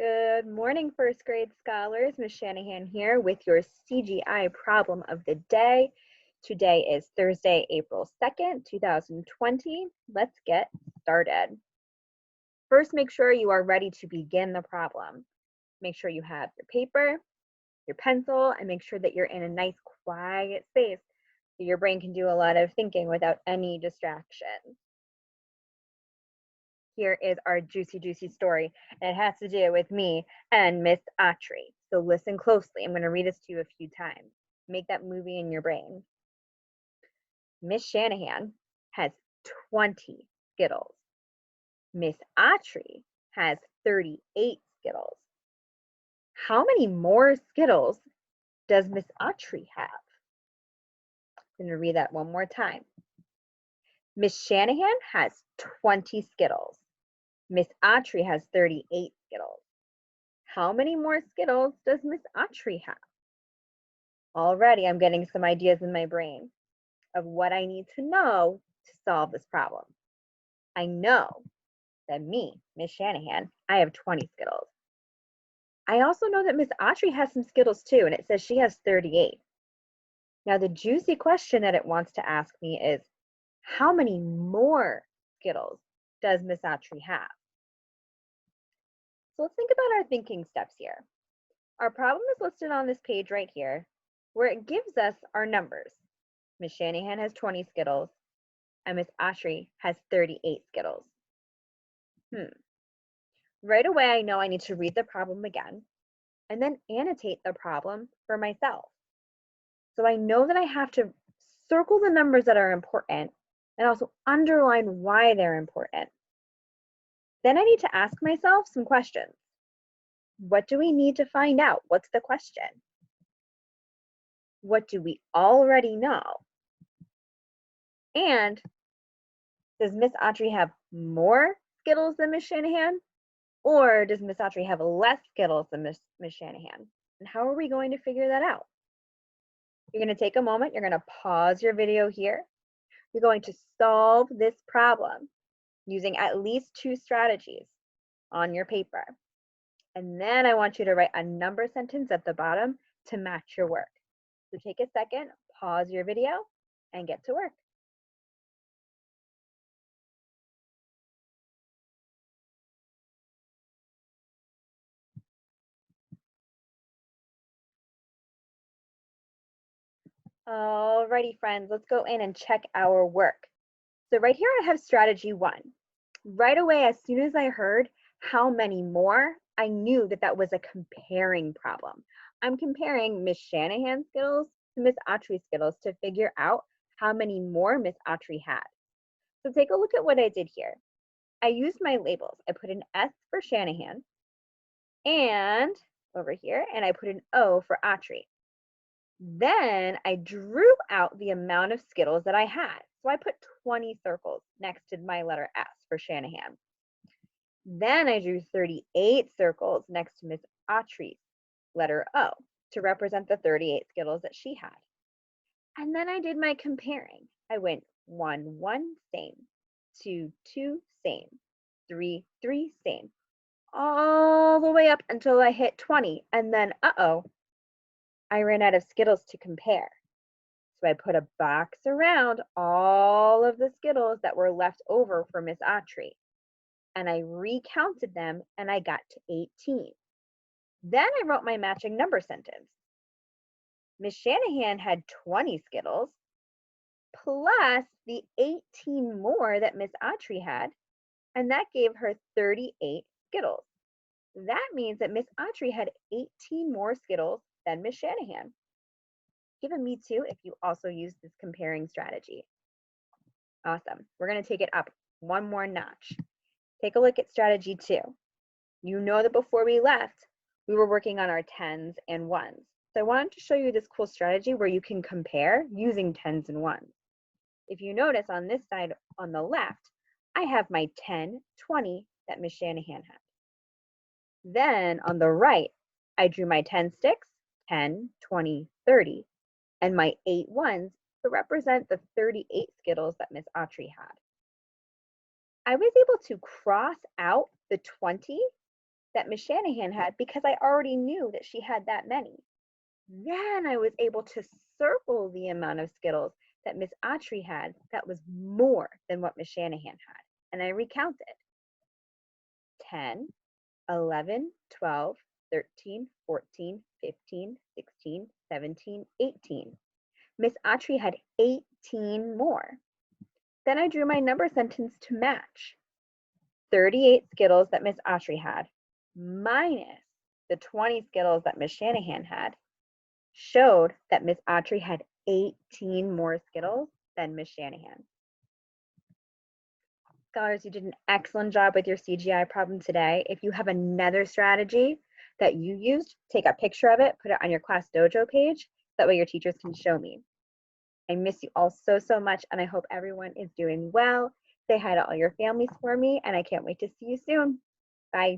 Good morning, first grade scholars. Ms. Shanahan here with your CGI problem of the day. Today is Thursday, April 2nd, 2020. Let's get started. First, make sure you are ready to begin the problem. Make sure you have your paper, your pencil, and make sure that you're in a nice quiet space so your brain can do a lot of thinking without any distractions. Here is our juicy story, and it has to do with me and Miss Otchere. So listen closely. I'm going to read this to you a few times. Make that movie in your brain. Miss Shanahan has 20 Skittles. Miss Otchere has 38 Skittles. How many more Skittles does Miss Otchere have? I'm going to read that one more time. Miss Shanahan has 20 Skittles. Miss Otchere has 38 Skittles. How many more Skittles does Miss Otchere have? Already I'm getting some ideas in my brain of what I need to know to solve this problem. I know that me, Miss Shanahan, I have 20 Skittles. I also know that Miss Otchere has some Skittles too, and it says she has 38. Now the juicy question that it wants to ask me is, how many more Skittles does Miss Otchere have? So let's think about our thinking steps here. Our problem is listed on this page right here, where it gives us our numbers. Miss Shanahan has 20 Skittles, and Miss Otchere has 38 Skittles. Right away, I know I need to read the problem again, and then annotate the problem for myself. So I know that I have to circle the numbers that are important, and also underline why they're important. Then I need to ask myself some questions. What do we need to find out? What's the question? What do we already know? And does Miss Otchere have more Skittles than Miss Shanahan? Or does Miss Otchere have less Skittles than Miss Shanahan? And how are we going to figure that out? You're going to take a moment. You're going to pause your video here. You're going to solve this problem using at least 2 strategies on your paper. And then I want you to write a number sentence at the bottom to match your work. So take a second, pause your video, and get to work. Alrighty, friends, let's go in and check our work. So right here I have strategy 1. Right away, as soon as I heard how many more, I knew that that was a comparing problem. I'm comparing Miss Shanahan's Skittles to Miss Otchere's Skittles to figure out how many more Miss Otchere had. So take a look at what I did here. I used my labels. I put an S for Shanahan and over here, and I put an O for Otchere. Then I drew out the amount of Skittles that I had. So I put 20 circles next to my letter S for Shanahan. Then I drew 38 circles next to Miss Otchere's letter O to represent the 38 Skittles that she had. And then I did my comparing. I went 1, 1, same, 2, 2, same, 3, 3, same, all the way up until I hit 20. And then, I ran out of Skittles to compare. So I put a box around all of the Skittles that were left over for Miss Otchere. And I recounted them and I got to 18. Then I wrote my matching number sentence. Miss Shanahan had 20 Skittles plus the 18 more that Miss Otchere had, and that gave her 38 Skittles. That means that Miss Otchere had 18 more Skittles than Miss Shanahan. Give a me too if you also use this comparing strategy. Awesome. We're going to take it up one more notch. Take a look at strategy 2. You know that before we left, we were working on our 10s and 1s. So I wanted to show you this cool strategy where you can compare using 10s and 1s. If you notice on this side on the left, I have my 10, 20 that Miss Shanahan had. Then on the right, I drew my 10 sticks, 10, 20, 30, and my 8 ones to represent the 38 Skittles that Miss Otchere had. I was able to cross out the 20 that Miss Shanahan had because I already knew that she had that many. Then I was able to circle the amount of Skittles that Miss Otchere had that was more than what Miss Shanahan had. And I recounted 10, 11, 12, 13, 14, 15, 16, 17, 18. Miss Otchere had 18 more. Then I drew my number sentence to match. 38 Skittles that Miss Otchere had, minus the 20 Skittles that Miss Shanahan had, showed that Miss Otchere had 18 more Skittles than Miss Shanahan. Scholars, you did an excellent job with your CGI problem today. If you have another strategy that you used, take a picture of it, put it on your class dojo page. That way your teachers can show me. I miss you all so, so much, and I hope everyone is doing well. Say hi to all your families for me, and I can't wait to see you soon. Bye.